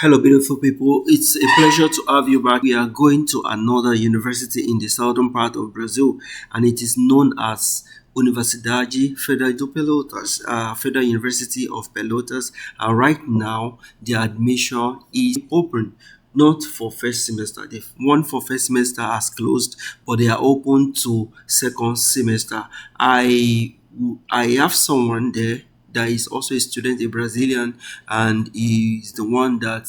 Hello, beautiful people. It's a pleasure to have you back. We are going to another university in the southern part of Brazil, and it is known as Universidade Federal de Pelotas, Federal University of Pelotas. And right now, the admission is open. Not for first semester. The one for first semester has closed, but they are open to second semester. I have someone there that is also a student, a Brazilian, and he's the one that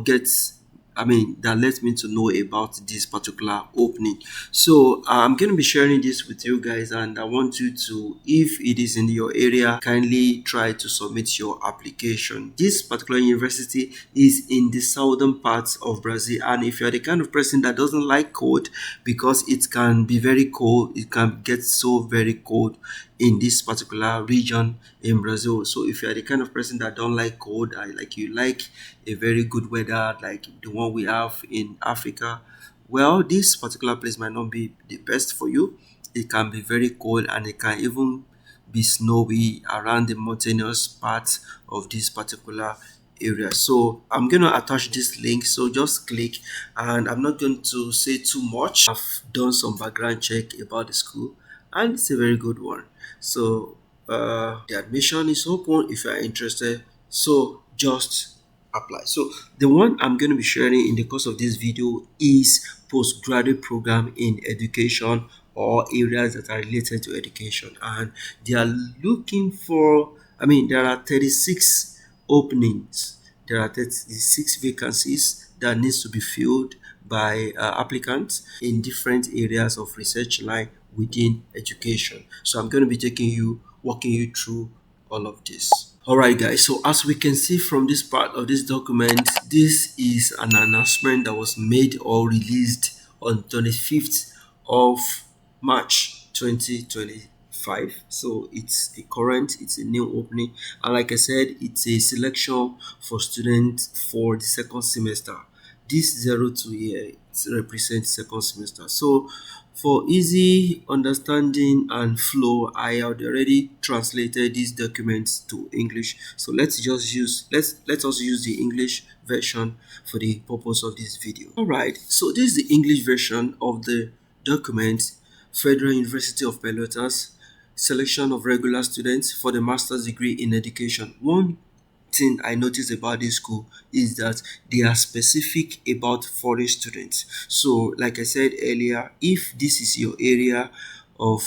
gets. I mean, that lets me to know about this particular opening. So I'm going to be sharing this with you guys, and I want you to, if it is in your area, kindly try to submit your application. This particular university is in the southern parts of Brazil, and if you're the kind of person that doesn't like cold because it can be very cold, it can get so very cold in this particular region in Brazil. So if you are the kind of person that don't like cold, you like a very good weather like the one we have in Africa, well, this particular place might not be the best for you. It can be very cold and it can even be snowy around the mountainous parts of this particular area. So I'm going to attach this link, so just click, and I'm not going to say too much. I've done some background check about the school, and it's a very good one. So the admission is open if you are interested, so just apply. So the one I'm going to be sharing in the course of this video is postgraduate program in education or areas that are related to education, and they are looking for, I mean, there are 36 openings. There are 36 vacancies that needs to be filled by applicants in different areas of research line within education. So I'm going to be walking you through all of this. All right, guys. So as we can see from this part of this document, this is an announcement that was made or released on 25th of March 2025. So it's a new opening, and like I said, it's a selection for students for the second semester. This 02 here, it represents second semester. So for easy understanding and flow, I had already translated these documents to English. So let us use the English version for the purpose of this video. All right. So this is the English version of the document. Federal University of Pelotas, selection of regular students for the master's degree in education. One thing I noticed about this school is that they are specific about foreign students. So, like I said earlier, if this is your area of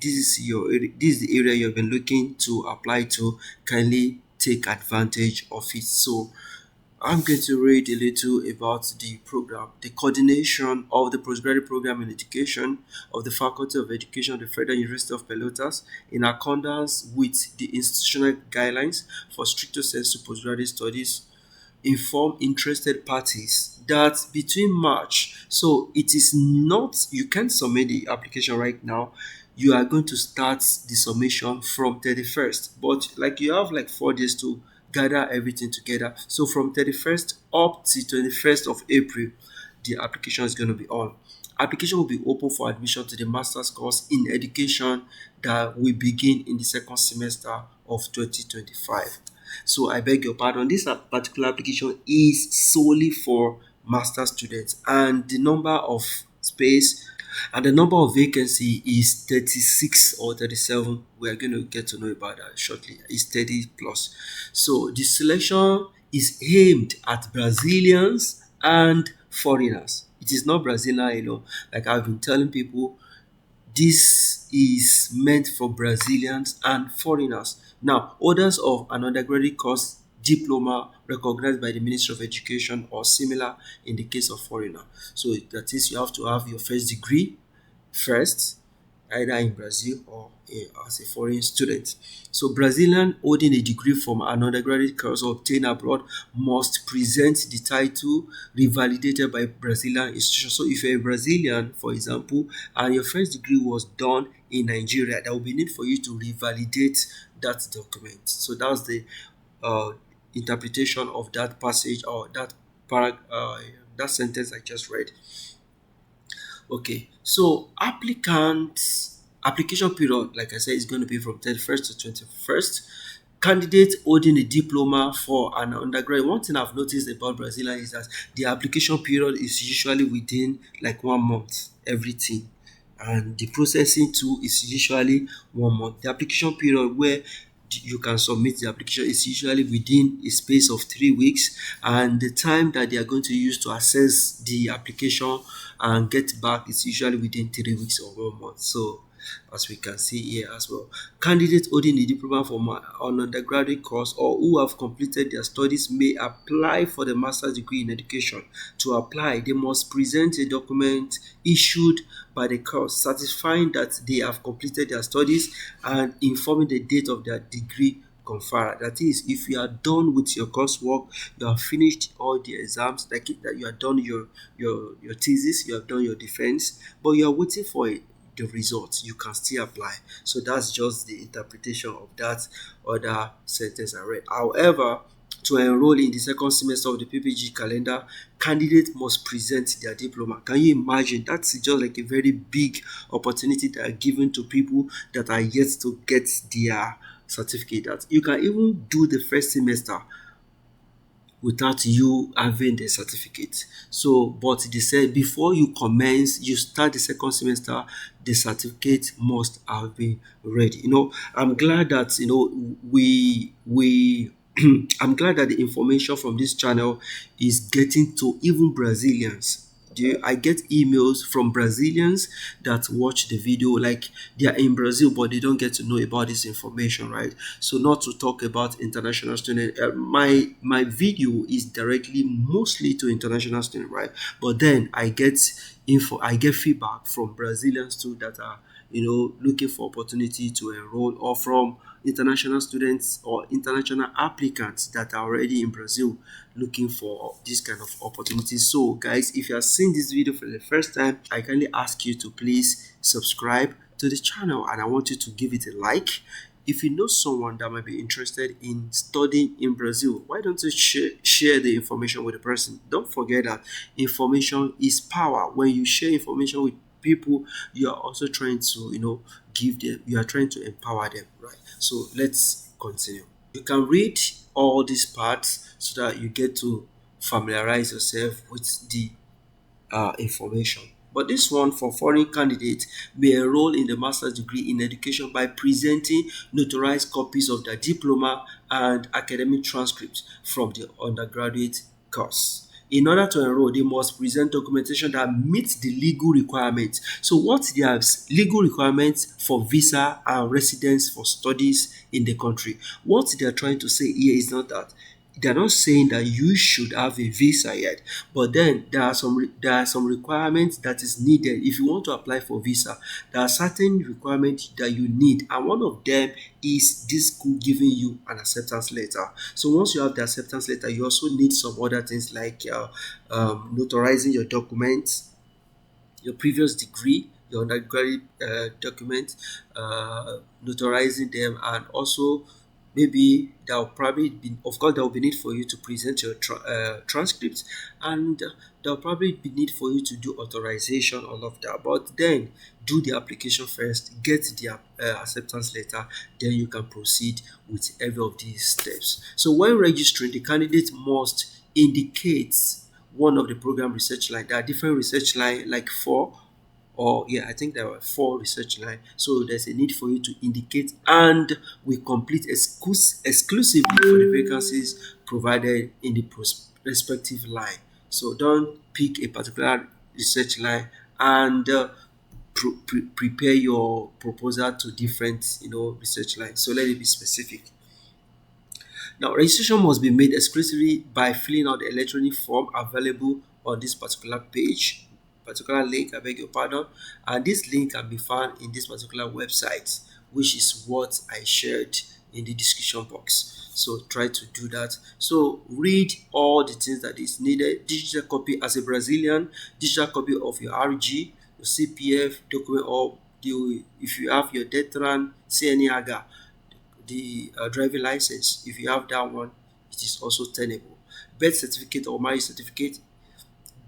this is the area you've been looking to apply to, kindly take advantage of it. So I'm going to read a little about the program. The coordination of the postgraduate program in education of the Faculty of Education of the Federal University of Pelotas, in accordance with the institutional guidelines for stricto sensu postgraduate studies, inform interested parties that between March, so it is not, you can't submit the application right now. You are going to start the submission from 31st, but like you have like 4 days to gather everything together. So from 31st up to 21st of April, the application is going to be on. Application will be open for admission to the master's course in education that will begin in the second semester of 2025. So I beg your pardon, this particular application is solely for master students, and the number of space and the number of vacancy is 36 or 37. We are going to get to know about that shortly. It's 30 plus. So the selection is aimed at Brazilians and foreigners. It is not Brazilian alone. Like I've been telling people, this is meant for Brazilians and foreigners. Now, holders of an undergraduate course diploma recognized by the Ministry of Education or similar in the case of foreigner. So that is, you have to have your first degree first, either in Brazil or as a foreign student. So Brazilian holding a degree from an undergraduate course obtained abroad must present the title revalidated by Brazilian institution. So if you're a Brazilian, for example, and your first degree was done in Nigeria, there will be need for you to revalidate that document. So that's the uh, interpretation of that passage or that sentence I just read. Okay, so application period, like I said, is going to be from 31st to 21st. Candidates holding a diploma for an undergrad. One thing I've noticed about Brazilian is that the application period is usually within like 1 month, everything. And the processing too is usually 1 month. The application period where you can submit the application is usually within a space of 3 weeks, and the time that they are going to use to assess the application and get back is usually within 3 weeks or 1 month. So as we can see here as well. Candidates holding a diploma from an undergraduate course or who have completed their studies may apply for the master's degree in education. To apply, they must present a document issued by the course certifying that they have completed their studies and informing the date of their degree conferred. That is, if you are done with your coursework, you have finished all the exams, like that you have done your thesis, you have done your defense, but you are waiting for the results, you can still apply. So that's just the interpretation of that other sentence I read. However, to enroll in the second semester of the PPG calendar, candidates must present their diploma. Can you imagine? That's just like a very big opportunity that are given to people that are yet to get their certificate. That you can even do the first semester without you having the certificate. So, but they said before you commence, you start the second semester, the certificate must have been ready. I'm glad that we I'm glad that the information from this channel is getting to even Brazilians. I get emails from Brazilians that watch the video, like they are in Brazil, but they don't get to know about this information, right? So, not to talk about international students, my video is directly mostly to international students, right? But then I get feedback from Brazilians too that are looking for opportunity to enroll, or from international students or international applicants that are already in Brazil looking for this kind of opportunities. So guys, if you are seeing this video for the first time, I kindly ask you to please subscribe to the channel, and I want you to give it a like. If you know someone that might be interested in studying in Brazil, why don't you share the information with the person? Don't forget that information is power. When you share information with people, you are also trying to you are trying to empower them, right? So let's continue. You can read all these parts so that you get to familiarize yourself with the information. But this one, for foreign candidates, may enroll in the master's degree in education by presenting notarized copies of their diploma and academic transcripts from the undergraduate course. In order to enroll, they must present documentation that meets the legal requirements. So what their legal requirements for visa and residence for studies in the country? What they are trying to say here is not that they're not saying that you should have a visa yet, but then there are some requirements that is needed if you want to apply for visa. There are certain requirements that you need, and one of them is this school giving you an acceptance letter. So once you have the acceptance letter, you also need some other things like notarizing your documents, your previous degree, your undergraduate document, notarizing them, and also maybe there will probably be, of course, there will be need for you to present your transcripts, and there will probably be need for you to do authorization, all of that. But then do the application first, get the acceptance letter, then you can proceed with every of these steps. So when registering, the candidate must indicate one of the program research line. There are different research line, like four, or yeah, I think there were four research line. So there's a need for you to indicate, and we complete exclusively for the vacancies provided in the respective line. So don't pick a particular research line and prepare your proposal to different research lines. So let it be specific. Now, registration must be made exclusively by filling out the electronic form available on this particular page, particular link, I beg your pardon. And this link can be found in this particular website, which is what I shared in the description box. So try to do that. So read all the things that is needed. Digital copy as a Brazilian, digital copy of your RG, your CPF document, or if you have your Detran, CNIAGA, the driving license. If you have that one, it is also tenable. Birth certificate or marriage certificate,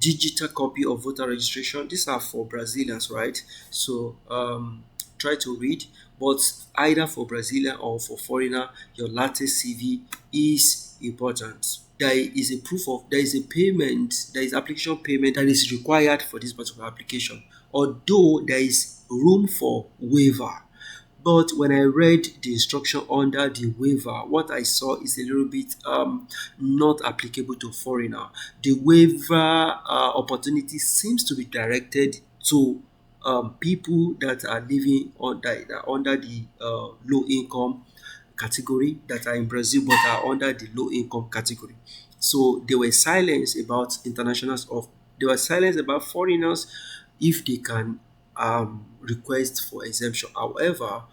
digital copy of voter registration. These are for Brazilians, right? So try to read. But either for Brazilian or for foreigner, your latest CV is important. There is a payment, there is application payment that is required for this particular application, although there is room for waiver. But when I read the instruction under the waiver, what I saw is a little bit not applicable to foreigner. The waiver opportunity seems to be directed to people that are living under the low income category, that are in Brazil but are under the low income category. So they were silent about internationals of they were silent about foreigners if they can request for exemption. However,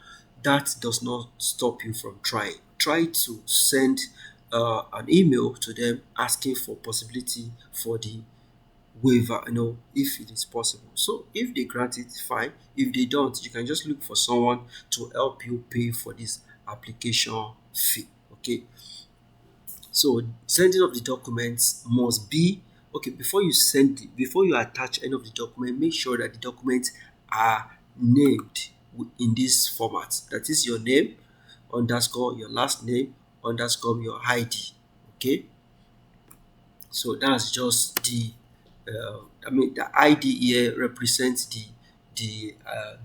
that does not stop you from trying. Try to send an email to them asking for possibility for the waiver, if it is possible. So if they grant it, fine. If they don't, you can just look for someone to help you pay for this application fee. Okay. So sending of the documents must be okay. Before you attach any of the document, make sure that the documents are named in this format. That is your name underscore your last name underscore your ID. Okay. So that's just the ID here represents the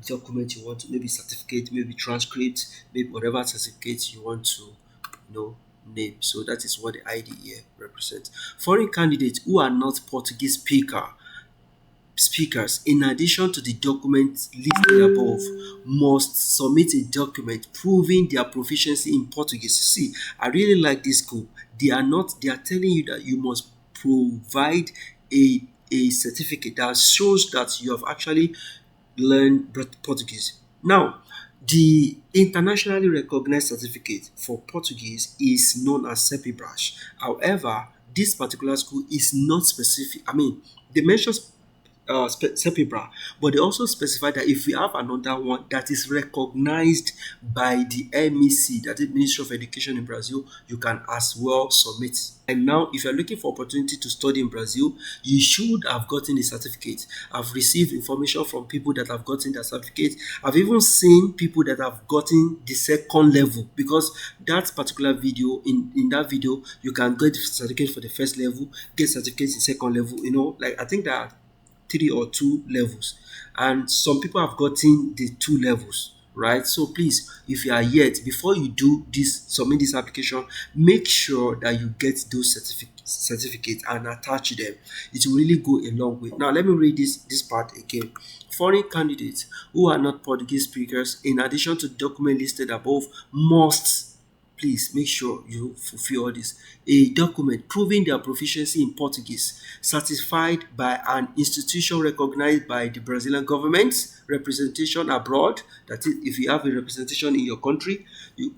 document you want to, maybe certificate, maybe transcript, maybe whatever certificate you want to name. So that is what the ID here represents. Foreign candidates who are not Portuguese speakers, in addition to the documents listed above, must submit a document proving their proficiency in Portuguese. See, I really like this school. They are telling you that you must provide a certificate that shows that you have actually learned Portuguese. Now, the internationally recognized certificate for Portuguese is known as CEPIBRAS. However, this particular school is not specific. I mean, they mention Sepibra, but they also specify that if we have another one that is recognized by the MEC, that is Ministry of Education in Brazil, you can as well submit. And now, if you're looking for opportunity to study in Brazil, you should have gotten a certificate. I've received information from people that have gotten that certificate. I've even seen people that have gotten the second level, because that particular video, in that video, you can get certificate for the first level, get certificates in second level. Like I think that 3 or 2 levels, and some people have gotten the 2 levels, right? So please, if you are yet, before you do this, submit this application, make sure that you get those certificates and attach them. It will really go a long way. Now let me read this part again. Foreign candidates who are not Portuguese speakers, in addition to the document listed above, must, please make sure you fulfill all this. A document proving their proficiency in Portuguese, certified by an institution recognized by the Brazilian government, representation abroad. That is, if you have a representation in your country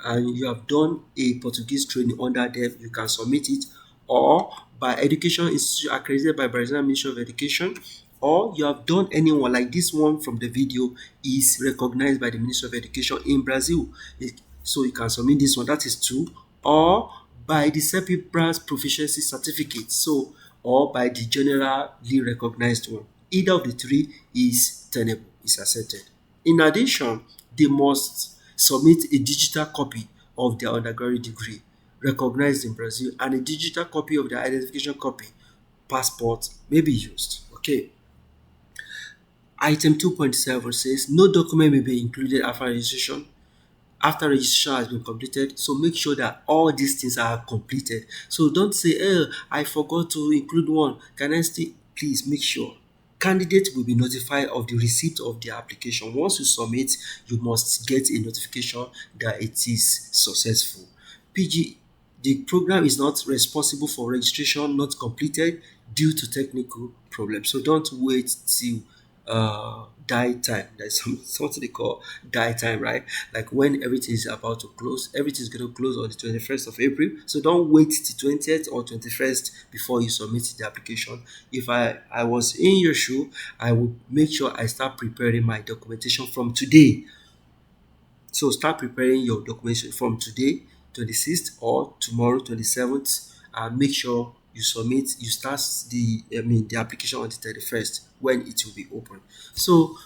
and you have done a Portuguese training under them, you can submit it. Or by education institution accredited by Brazilian Ministry of Education, or you have done anyone like this one from the video is recognized by the Ministry of Education in Brazil. So you can submit this one, that is 2, or by the CEPIBRAS proficiency certificate, so, or by the generally recognized one. Either of the 3 is tenable, is accepted. In addition, they must submit a digital copy of their undergraduate degree recognized in Brazil, and a digital copy of their identification copy, passport, may be used. Okay. Item 2.7 says no document may be included after registration has been completed. So make sure that all these things are completed. So don't say, I forgot to include one. Can I still? Please make sure. Candidates will be notified of the receipt of their application. Once you submit, you must get a notification that it is successful. PG, the program is not responsible for registration not completed due to technical problems. So don't wait till die time. There's something they call die time, right? Like when everything is about to close, everything is going to close on the 21st of April. So don't wait till 20th or 21st before you submit the application. If I was in your shoe, I would make sure I start preparing my documentation from today. So start preparing your documentation from today, 26th, or tomorrow, 27th, and make sure you start the application on the 31st when it will be open. So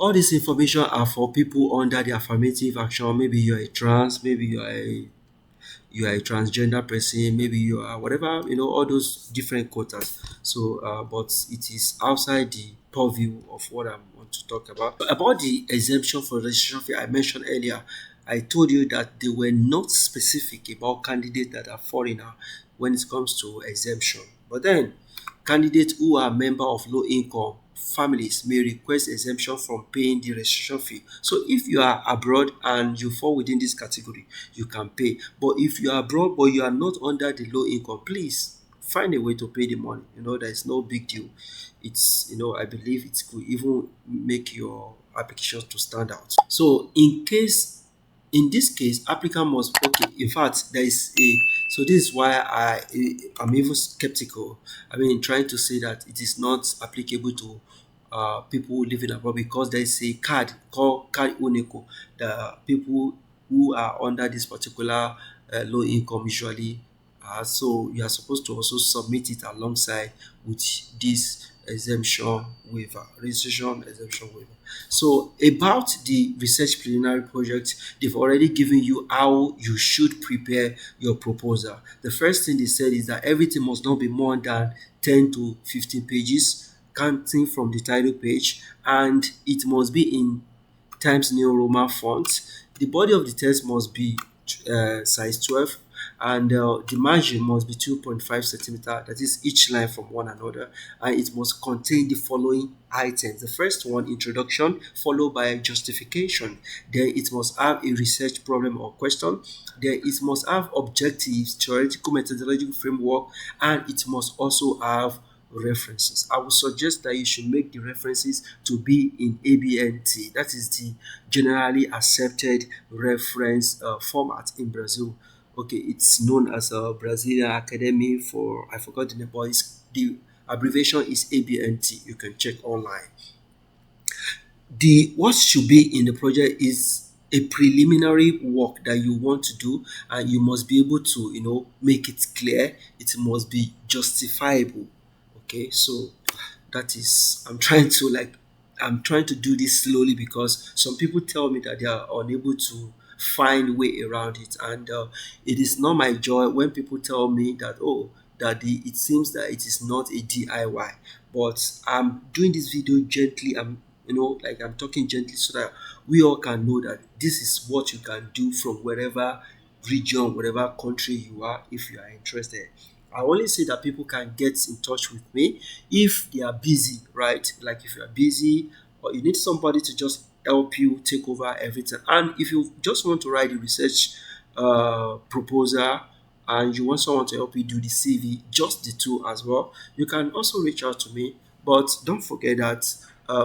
All this information are for people under the affirmative action. Maybe you're a trans, maybe you are a transgender person, maybe you are whatever, all those different quotas. So, but it is outside the purview of what I want to talk about. About the exemption for registration fee I mentioned earlier, I told you that they were not specific about candidates that are foreigner when it comes to exemption. But then, candidates who are member of low income families may request exemption from paying the registration fee. So if you are abroad and you fall within this category, you can pay. But if you are abroad but you are not under the low income, please find a way to pay the money. There is no big deal. I believe it could even make your application to stand out. So in this case, applicant must, okay, in fact, there is a, so this is why I'm even skeptical. I mean, trying to say that it is not applicable to people living abroad, because there is a card called card Uneco. The people who are under this particular low income usually, so you are supposed to also submit it alongside with this exemption waiver, registration exemption waiver. So about the research preliminary project, they've already given you how you should prepare your proposal. The first thing they said is that everything must not be more than 10 to 15 pages, counting from the title page, and it must be in Times New Roman font. The body of the text must be size 12, and the margin must be 2.5 centimeter, that is each line from one another, and it must contain the following items. The first one, introduction, followed by justification. Then it must have a research problem or question. Then it must have objectives, theoretical methodological framework, and it must also have references. I would suggest that you should make the references to be in ABNT. That is the generally accepted reference format in Brazil. Okay, it's known as a Brazilian Academy for, I forgot the name, but the abbreviation is ABNT. You can check online. The what should be in the project is a preliminary work that you want to do, and you must be able to make it clear. It must be justifiable. Okay, so that is, I'm trying to do this slowly, because some people tell me that they are unable to find way around it, and it is not my joy when people tell me that, oh, it seems that it is not a DIY. But I'm doing this video gently. I'm talking gently so that we all can know that this is what you can do from wherever region, whatever country you are, if you are interested. I only say that people can get in touch with me if they are busy, right? Like if you are busy, or you need somebody to just help you take over everything. And if you just want to write a research proposal, and you want someone to help you do the CV, just the two as well, you can also reach out to me. But don't forget that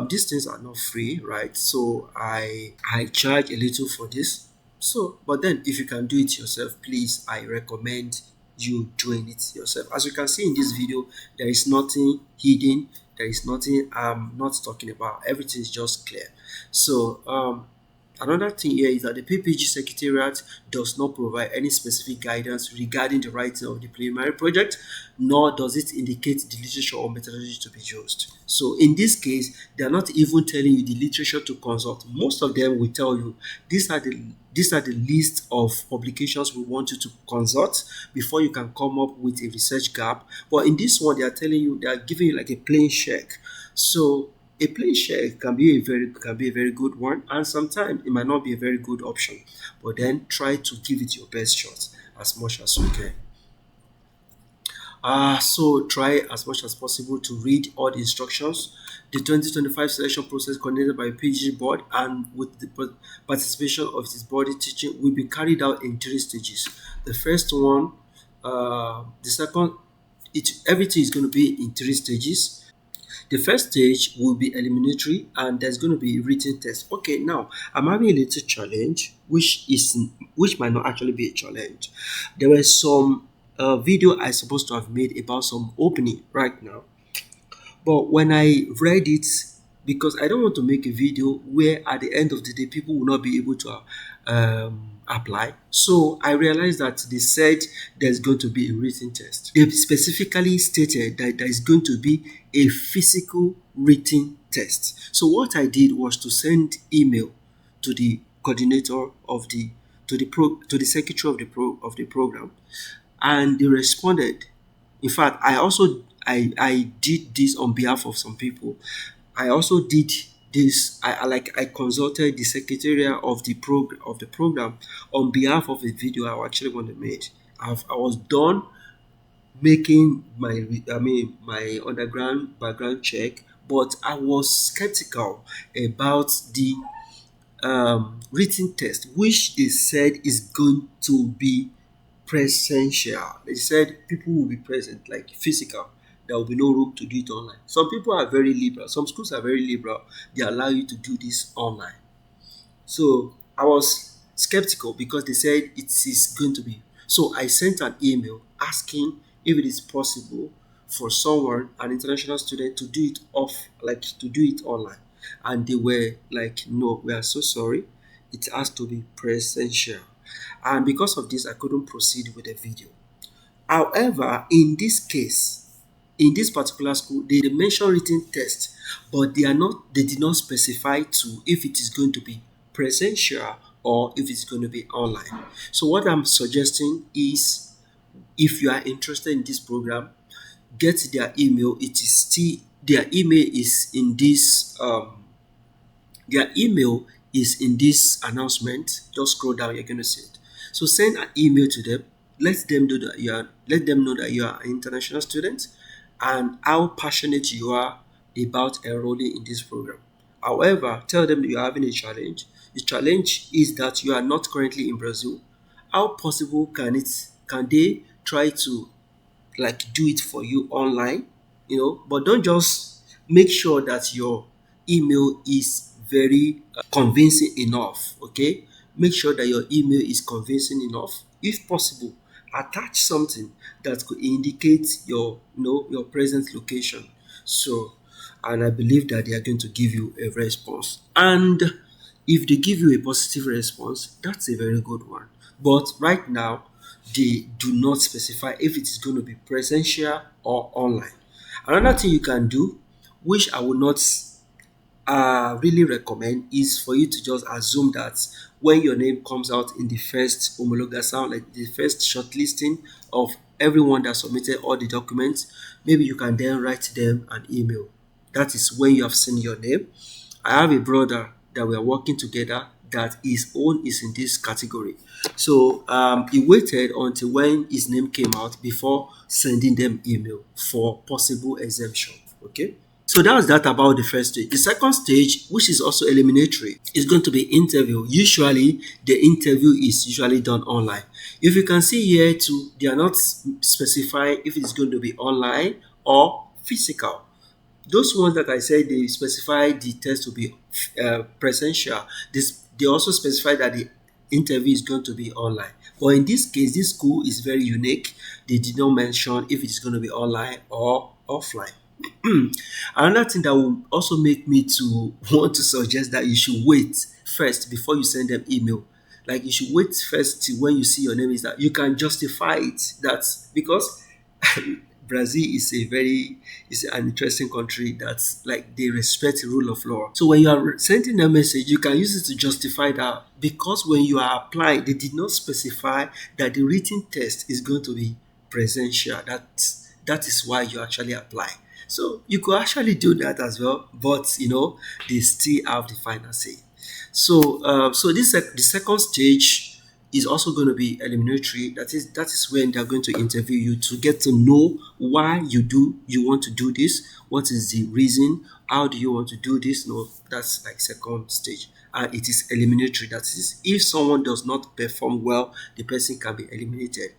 these things are not free, right? So I charge a little for this. So, but then if you can do it yourself, please, I recommend you doing it yourself. As you can see in this video, there is nothing hidden. There is nothing I'm not talking about. Everything is just clear. So, another thing here is that the PPG Secretariat does not provide any specific guidance regarding the writing of the preliminary project, nor does it indicate the literature or methodology to be used. So in this case, they are not even telling you the literature to consult. Most of them will tell you these are the list of publications we want you to consult before you can come up with a research gap. But in this one, they are giving you like a plain check. So a plain check can be a very good one, and sometimes it might not be a very good option. But then try to give it your best shot as much as you can. So try as much as possible to read all the instructions. The 2025 selection process coordinated by PG board and with the participation of its body teaching will be carried out in three stages. The first one, the second, everything is going to be in three stages. The first stage will be eliminatory, and there's going to be a written test. Okay, now I'm having a little challenge, which might not actually be a challenge. There were some video I supposed to have made about some opening right now, but when I read it, because I don't want to make a video where at the end of the day people will not be able to apply. So I realized that they said there's going to be a written test. They specifically stated that there is going to be a physical written test. So what I did was to send email to the coordinator of the to the secretary of the program, and they responded. In fact, I did this on behalf of some people. I also did this. I consulted the secretariat of the program on behalf of the video I actually want to make. I was done making my underground background check, but I was skeptical about the written test, which they said is going to be presential. They said people will be present, like physical. There will be no room to do it online. Some people are very liberal. Some schools are very liberal. They allow you to do this online. So I was skeptical because they said it is going to be. So I sent an email asking if it is possible for someone, an international student, to do it to do it online. And they were like, no, we are so sorry. It has to be presential. And because of this, I couldn't proceed with the video. However, in this case, in this particular school, they mention written test, but they did not specify to if it is going to be presential or if it's going to be online. So what I'm suggesting is, if you are interested in this program, get their email. It is still their email is in this their email is in this announcement. Just scroll down, you're going to see it. So send an email to them. Let them know that you are an international student and how passionate you are about enrolling in this program. However, tell them that you're having a challenge. The challenge is that you are not currently in Brazil. How possible can they try to like do it for you online, but don't just make sure that your email is very convincing enough. Okay, make sure that your email is convincing enough. If possible, attach something that could indicate your present location. So, and I believe that they are going to give you a response. And if they give you a positive response, that's a very good one. But right now, they do not specify if it is going to be presential or online. Another thing you can do, which I will not really recommend, is for you to just assume that when your name comes out in the first homologous sound, like the first shortlisting of everyone that submitted all the documents, maybe you can then write them an email. That is when you have seen your name. I have a brother that we are working together that his own is in this category. So he waited until when his name came out before sending them email for possible exemption. Okay. So that was that about the first stage. The second stage, which is also eliminatory, is going to be interview. Usually, the interview is usually done online. If you can see here too, they are not specifying if it's going to be online or physical. Those ones that I said they specify the test to be presential. They also specify that the interview is going to be online. But in this case, this school is very unique. They did not mention if it is going to be online or offline. Another thing that will also make me to want to suggest that you should wait first before you send them email. Like you should wait first till when you see your name, is that you can justify it. That's because Brazil is an interesting country that's like they respect the rule of law. So when you are sending a message, you can use it to justify that, because when you are applying, they did not specify that the written test is going to be presential. That is why you actually apply. So you could actually do that as well, but they still have the final say. So the second stage is also going to be eliminatory. That is when they're going to interview you to get to know why you want to do this. What is the reason? How do you want to do this? No, that's like second stage. And it is eliminatory. That is, if someone does not perform well, the person can be eliminated.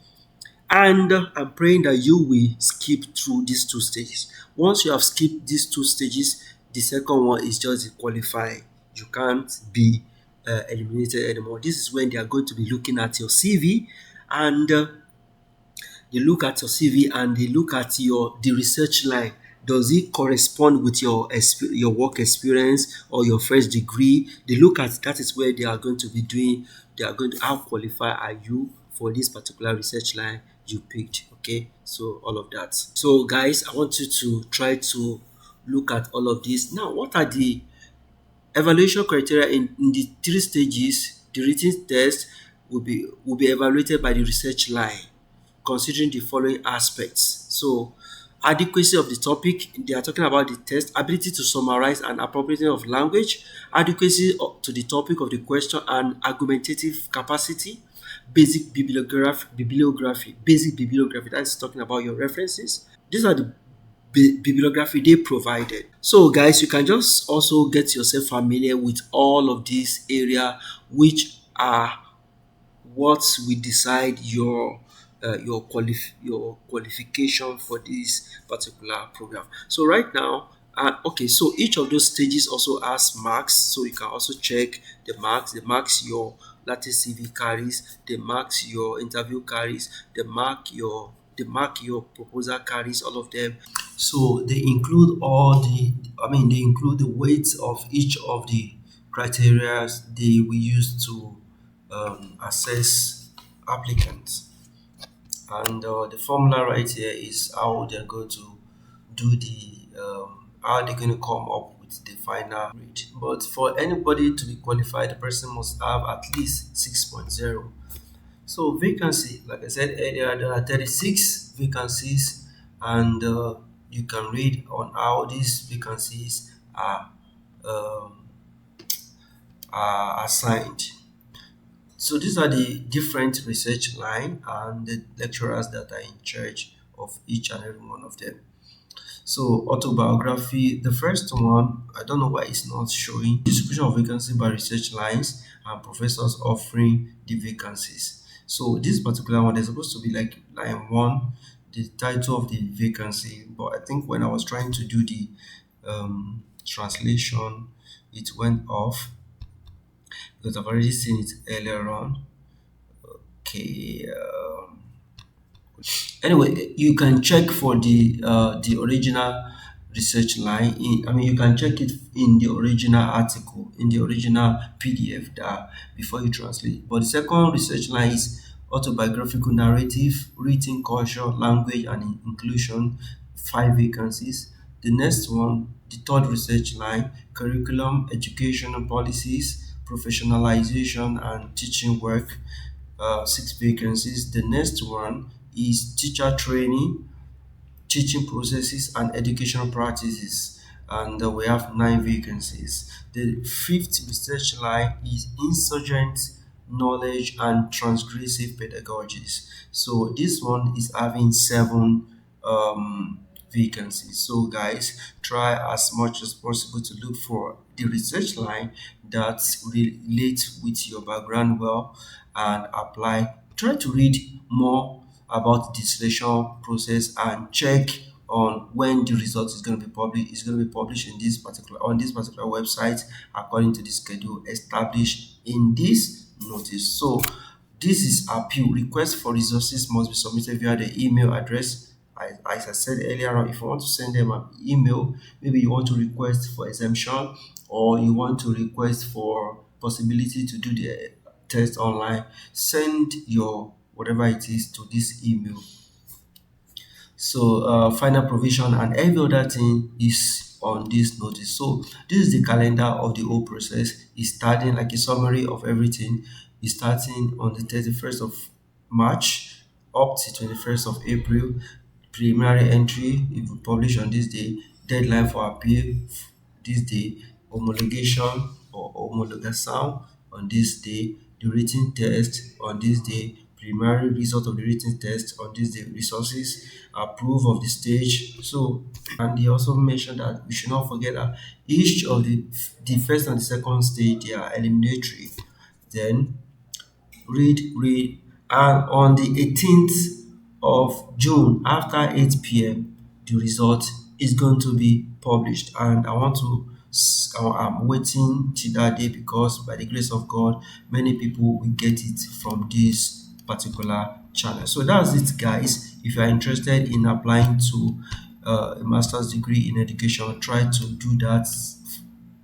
And I'm praying that you will skip through these two stages. Once you have skipped these two stages, the second one is just the qualifying. You can't be eliminated anymore. This is when they are going to be looking at your CV, and they look at your CV and they look at the research line. Does it correspond with your work experience or your first degree? They look at that is where they are going to be doing. They are going to how qualified are you for this particular research line you picked. Okay, so all of that. So guys, I want you to try to look at all of this. Now, what are the evaluation criteria in the three stages? The written test will be evaluated by the research line, considering the following aspects. So, adequacy of the topic, they are talking about the test, ability to summarize and appropriateness of language, to the topic of the question, and argumentative capacity, basic bibliography, that's talking about your references. These are the bibliography they provided. So, guys, you can just also get yourself familiar with all of these area, which are what will decide your qualification for this particular program. So right now, okay, so each of those stages also has marks, so you can also check the marks your latest CV carries, the marks your interview carries, the mark your proposal carries, all of them. So they include they include the weights of each of the criteria they will use to assess applicants. And the formula right here is how they're going to how they're going to come up with the final grade. But for anybody to be qualified, the person must have at least 6.0. So vacancy, like I said earlier, there are 36 vacancies, and you can read on how these vacancies um, are assigned. So these are the different research line and the lecturers that are in charge of each and every one of them. So autobiography, the first one, I don't know why it's not showing distribution of vacancy by research lines and professors offering the vacancies. So this particular one, there's supposed to be like line one, the title of the vacancy. But I think when I was trying to do the translation, it went off because I've already seen it earlier on. Okay. Anyway, you can check for the original research line. You can check it in the original article, in the original PDF that before you translate. But the second research line is autobiographical narrative, written culture, language, and inclusion. 5 vacancies. The next one, the third research line, curriculum, educational policies, professionalization, and teaching work. 6 vacancies. The next one is teacher training, teaching processes, and educational practices. And we have 9 vacancies. The fifth research line is insurgent knowledge and transgressive pedagogies. So this one is having 7 vacancies. So guys, try as much as possible to look for the research line that relates with your background well and apply. Try to read more about the selection process and check on when the result is going to be published. It's going to be published in this particular website according to the schedule established in this notice. So this is appeal. Request for resources must be submitted via the email address. As I said earlier on, if you want to send them an email, maybe you want to request for exemption or you want to request for possibility to do the test online, send your whatever it is to this email. So final provision and every other thing is on this notice. So this is the calendar of the whole process. It's starting like a summary of everything. It's starting on the 31st of March up to 21st of April. Preliminary entry, it will publish on this day. Deadline for appeal this day. Homologation or homologation on this day. The written test on this day. Preliminary result of the written test on this day. Resources, approve of the stage. So, and he also mentioned that we should not forget that each of the first and the second stage, they are eliminatory. Then read, and on the 18th of June after 8 p.m. the result is going to be published, and I'm waiting till that day because by the grace of God many people will get it from this particular channel. So that's it, guys. If you are interested in applying to a master's degree in education, try to do that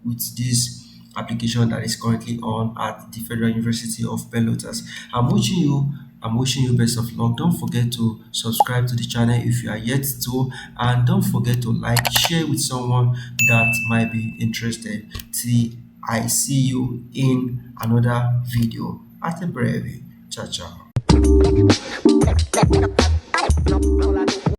with this application that is currently on at the Federal University of Pelotas. I'm wishing you I'm wishing you best of luck. Don't forget to subscribe to the channel if you are yet to, and don't forget to like, share with someone that might be interested. Till I see you in another video. At a breve. Ciao, ciao.